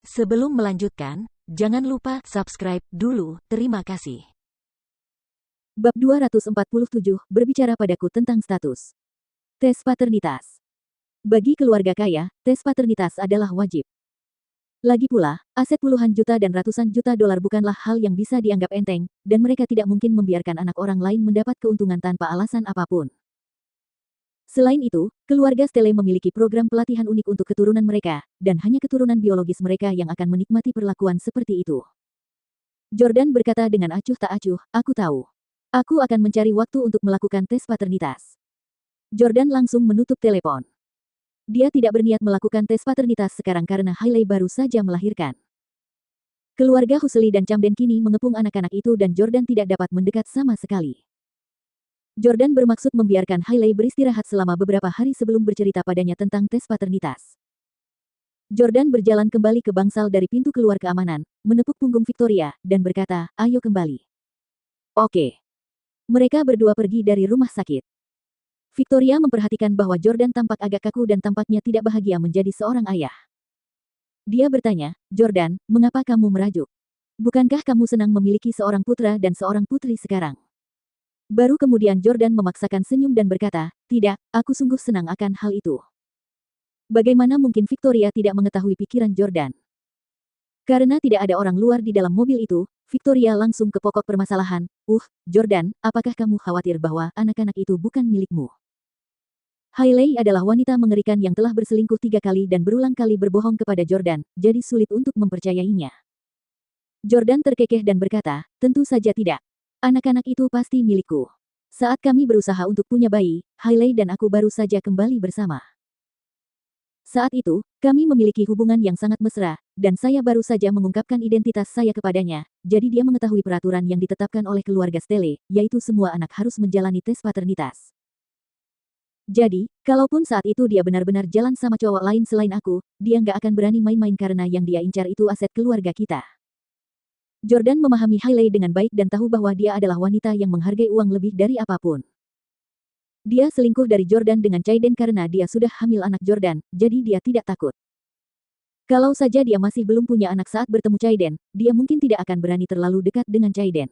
Sebelum melanjutkan, jangan lupa subscribe dulu. Terima kasih. Bab 247, berbicara padaku tentang status. Tes paternitas. Bagi keluarga kaya, tes paternitas adalah wajib. Lagi pula, aset puluhan juta dan ratusan juta dolar bukanlah hal yang bisa dianggap enteng, dan mereka tidak mungkin membiarkan anak orang lain mendapat keuntungan tanpa alasan apapun. Selain itu, keluarga Stele memiliki program pelatihan unik untuk keturunan mereka, dan hanya keturunan biologis mereka yang akan menikmati perlakuan seperti itu. Jordan berkata dengan acuh tak acuh, aku tahu. Aku akan mencari waktu untuk melakukan tes paternitas. Jordan langsung menutup telepon. Dia tidak berniat melakukan tes paternitas sekarang karena Hailey baru saja melahirkan. Keluarga Husli dan Camden kini mengepung anak-anak itu dan Jordan tidak dapat mendekat sama sekali. Jordan bermaksud membiarkan Hailey beristirahat selama beberapa hari sebelum bercerita padanya tentang tes paternitas. Jordan berjalan kembali ke bangsal dari pintu keluar keamanan, menepuk punggung Victoria, dan berkata, ayo kembali. Oke. Mereka berdua pergi dari rumah sakit. Victoria memperhatikan bahwa Jordan tampak agak kaku dan tampaknya tidak bahagia menjadi seorang ayah. Dia bertanya, Jordan, mengapa kamu merajuk? Bukankah kamu senang memiliki seorang putra dan seorang putri sekarang? Baru kemudian Jordan memaksakan senyum dan berkata, tidak, aku sungguh senang akan hal itu. Bagaimana mungkin Victoria tidak mengetahui pikiran Jordan? Karena tidak ada orang luar di dalam mobil itu, Victoria langsung ke pokok permasalahan. Jordan, apakah kamu khawatir bahwa anak-anak itu bukan milikmu? Hailey adalah wanita mengerikan yang telah berselingkuh 3 kali dan berulang kali berbohong kepada Jordan, jadi sulit untuk mempercayainya. Jordan terkekeh dan berkata, tentu saja tidak. Anak-anak itu pasti milikku. Saat kami berusaha untuk punya bayi, Hailey dan aku baru saja kembali bersama. Saat itu, kami memiliki hubungan yang sangat mesra, dan saya baru saja mengungkapkan identitas saya kepadanya, jadi dia mengetahui peraturan yang ditetapkan oleh keluarga Stele, yaitu semua anak harus menjalani tes paternitas. Jadi, kalaupun saat itu dia benar-benar jalan sama cowok lain selain aku, dia nggak akan berani main-main karena yang dia incar itu aset keluarga kita. Jordan memahami Hailey dengan baik dan tahu bahwa dia adalah wanita yang menghargai uang lebih dari apapun. Dia selingkuh dari Jordan dengan Caiden karena dia sudah hamil anak Jordan, jadi dia tidak takut. Kalau saja dia masih belum punya anak saat bertemu Caiden, dia mungkin tidak akan berani terlalu dekat dengan Caiden.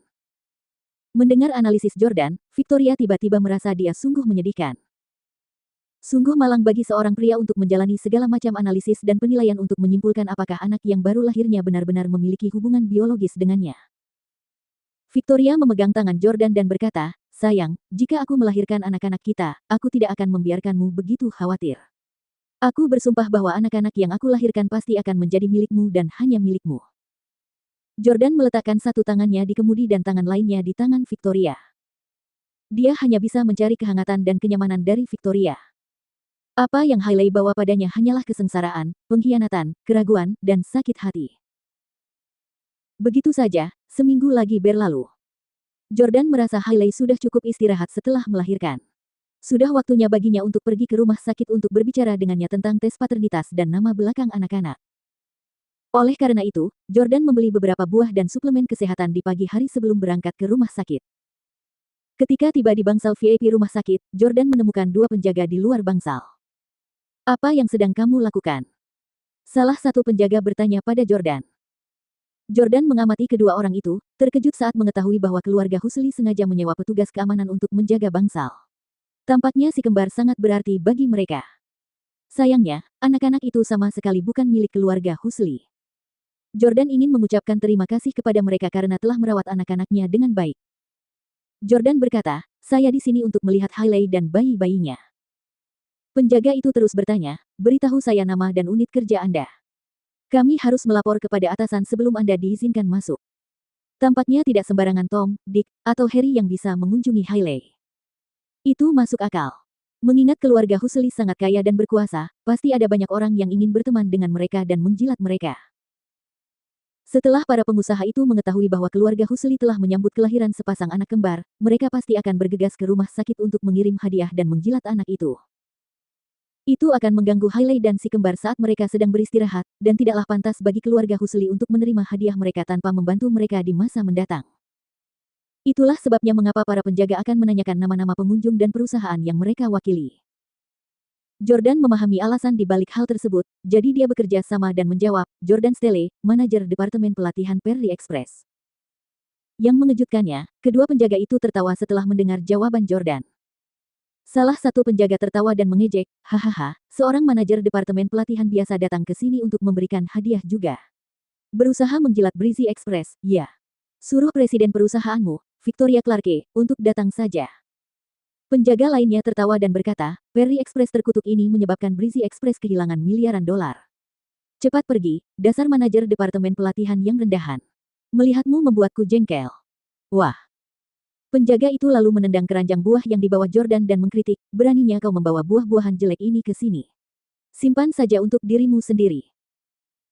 Mendengar analisis Jordan, Victoria tiba-tiba merasa dia sungguh menyedihkan. Sungguh malang bagi seorang pria untuk menjalani segala macam analisis dan penilaian untuk menyimpulkan apakah anak yang baru lahirnya benar-benar memiliki hubungan biologis dengannya. Victoria memegang tangan Jordan dan berkata, sayang, jika aku melahirkan anak-anak kita, aku tidak akan membiarkanmu begitu khawatir. Aku bersumpah bahwa anak-anak yang aku lahirkan pasti akan menjadi milikmu dan hanya milikmu. Jordan meletakkan satu tangannya di kemudi dan tangan lainnya di tangan Victoria. Dia hanya bisa mencari kehangatan dan kenyamanan dari Victoria. Apa yang Hailey bawa padanya hanyalah kesengsaraan, pengkhianatan, keraguan, dan sakit hati. Begitu saja, seminggu lagi berlalu. Jordan merasa Hailey sudah cukup istirahat setelah melahirkan. Sudah waktunya baginya untuk pergi ke rumah sakit untuk berbicara dengannya tentang tes paternitas dan nama belakang anak-anak. Oleh karena itu, Jordan membeli beberapa buah dan suplemen kesehatan di pagi hari sebelum berangkat ke rumah sakit. Ketika tiba di bangsal VIP rumah sakit, Jordan menemukan 2 penjaga di luar bangsal. Apa yang sedang kamu lakukan? Salah satu penjaga bertanya pada Jordan. Jordan mengamati kedua orang itu, terkejut saat mengetahui bahwa keluarga Husli sengaja menyewa petugas keamanan untuk menjaga bangsal. Tampaknya si kembar sangat berarti bagi mereka. Sayangnya, anak-anak itu sama sekali bukan milik keluarga Husli. Jordan ingin mengucapkan terima kasih kepada mereka karena telah merawat anak-anaknya dengan baik. Jordan berkata, saya di sini untuk melihat Hailey dan bayi-bayinya. Penjaga itu terus bertanya, beritahu saya nama dan unit kerja Anda. Kami harus melapor kepada atasan sebelum Anda diizinkan masuk. Tampaknya tidak sembarangan Tom, Dick, atau Harry yang bisa mengunjungi Hailey. Itu masuk akal. Mengingat keluarga Husli sangat kaya dan berkuasa, pasti ada banyak orang yang ingin berteman dengan mereka dan menjilat mereka. Setelah para pengusaha itu mengetahui bahwa keluarga Husli telah menyambut kelahiran sepasang anak kembar, mereka pasti akan bergegas ke rumah sakit untuk mengirim hadiah dan menjilat anak itu. Itu akan mengganggu Hailey dan si kembar saat mereka sedang beristirahat, dan tidaklah pantas bagi keluarga Husli untuk menerima hadiah mereka tanpa membantu mereka di masa mendatang. Itulah sebabnya mengapa para penjaga akan menanyakan nama-nama pengunjung dan perusahaan yang mereka wakili. Jordan memahami alasan di balik hal tersebut, jadi dia bekerja sama dan menjawab, Jordan Stele, manajer Departemen Pelatihan Perry Express. Yang mengejutkannya, kedua penjaga itu tertawa setelah mendengar jawaban Jordan. Salah satu penjaga tertawa dan mengejek, hahaha, seorang manajer Departemen Pelatihan biasa datang ke sini untuk memberikan hadiah juga. Berusaha menjilat Breezy Express, ya. Suruh presiden perusahaanmu, Victoria Clarke, untuk datang saja. Penjaga lainnya tertawa dan berkata, Perry Express terkutuk ini menyebabkan Breezy Express kehilangan miliaran dolar. Cepat pergi, dasar manajer departemen pelatihan yang rendahan. Melihatmu membuatku jengkel. Wah. Penjaga itu lalu menendang keranjang buah yang dibawa Jordan dan mengkritik, beraninya kau membawa buah-buahan jelek ini ke sini. Simpan saja untuk dirimu sendiri.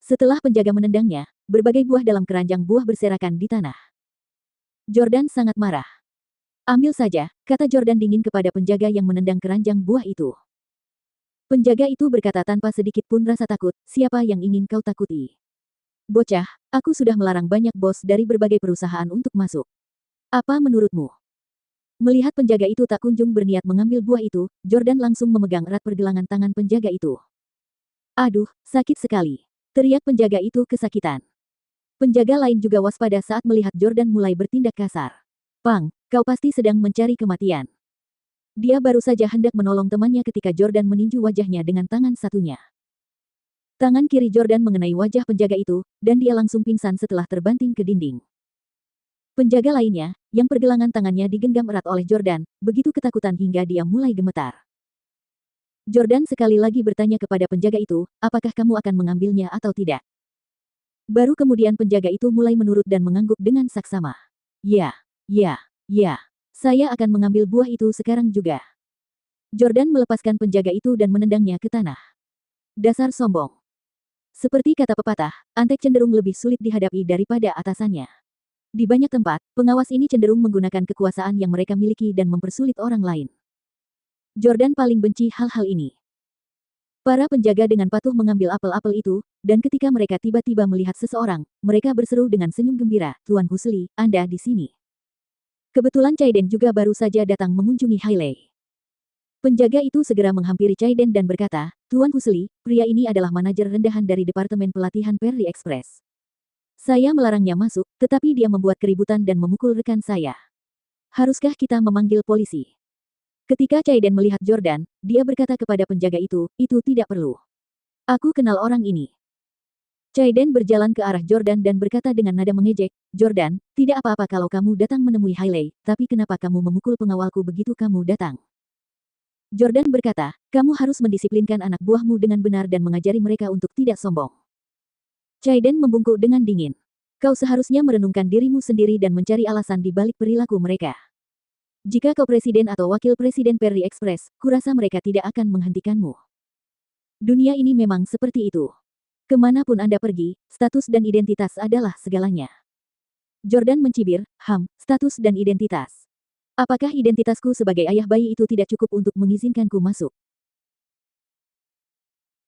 Setelah penjaga menendangnya, berbagai buah dalam keranjang buah berserakan di tanah. Jordan sangat marah. Ambil saja, kata Jordan dingin kepada penjaga yang menendang keranjang buah itu. Penjaga itu berkata tanpa sedikit pun rasa takut, siapa yang ingin kau takuti? Bocah, aku sudah melarang banyak bos dari berbagai perusahaan untuk masuk. Apa menurutmu? Melihat penjaga itu tak kunjung berniat mengambil buah itu, Jordan langsung memegang erat pergelangan tangan penjaga itu. Aduh, sakit sekali. Teriak penjaga itu kesakitan. Penjaga lain juga waspada saat melihat Jordan mulai bertindak kasar. Pang, kau pasti sedang mencari kematian. Dia baru saja hendak menolong temannya ketika Jordan meninju wajahnya dengan tangan satunya. Tangan kiri Jordan mengenai wajah penjaga itu, dan dia langsung pingsan setelah terbanting ke dinding. Penjaga lainnya, yang pergelangan tangannya digenggam erat oleh Jordan, begitu ketakutan hingga dia mulai gemetar. Jordan sekali lagi bertanya kepada penjaga itu, apakah kamu akan mengambilnya atau tidak? Baru kemudian penjaga itu mulai menurut dan mengangguk dengan saksama. Ya. Ya, saya akan mengambil buah itu sekarang juga. Jordan melepaskan penjaga itu dan menendangnya ke tanah. Dasar sombong. Seperti kata pepatah, antek cenderung lebih sulit dihadapi daripada atasannya. Di banyak tempat, pengawas ini cenderung menggunakan kekuasaan yang mereka miliki dan mempersulit orang lain. Jordan paling benci hal-hal ini. Para penjaga dengan patuh mengambil apel-apel itu, dan ketika mereka tiba-tiba melihat seseorang, mereka berseru dengan senyum gembira, Tuan Husli, Anda di sini. Kebetulan Chaiden juga baru saja datang mengunjungi Hailey. Penjaga itu segera menghampiri Chaiden dan berkata, Tuan Husli, pria ini adalah manajer rendahan dari Departemen Pelatihan Perry Express. Saya melarangnya masuk, tetapi dia membuat keributan dan memukul rekan saya. Haruskah kita memanggil polisi? Ketika Chaiden melihat Jordan, dia berkata kepada penjaga itu tidak perlu. Aku kenal orang ini. Chaiden berjalan ke arah Jordan dan berkata dengan nada mengejek, Jordan, tidak apa-apa kalau kamu datang menemui Hailey, tapi kenapa kamu memukul pengawalku begitu kamu datang? Jordan berkata, kamu harus mendisiplinkan anak buahmu dengan benar dan mengajari mereka untuk tidak sombong. Chaiden membungkuk dengan dingin. Kau seharusnya merenungkan dirimu sendiri dan mencari alasan di balik perilaku mereka. Jika kau presiden atau wakil presiden Perry Express, kurasa mereka tidak akan menghentikanmu. Dunia ini memang seperti itu. Kemanapun Anda pergi, status dan identitas adalah segalanya. Jordan mencibir, status dan identitas. Apakah identitasku sebagai ayah bayi itu tidak cukup untuk mengizinkanku masuk?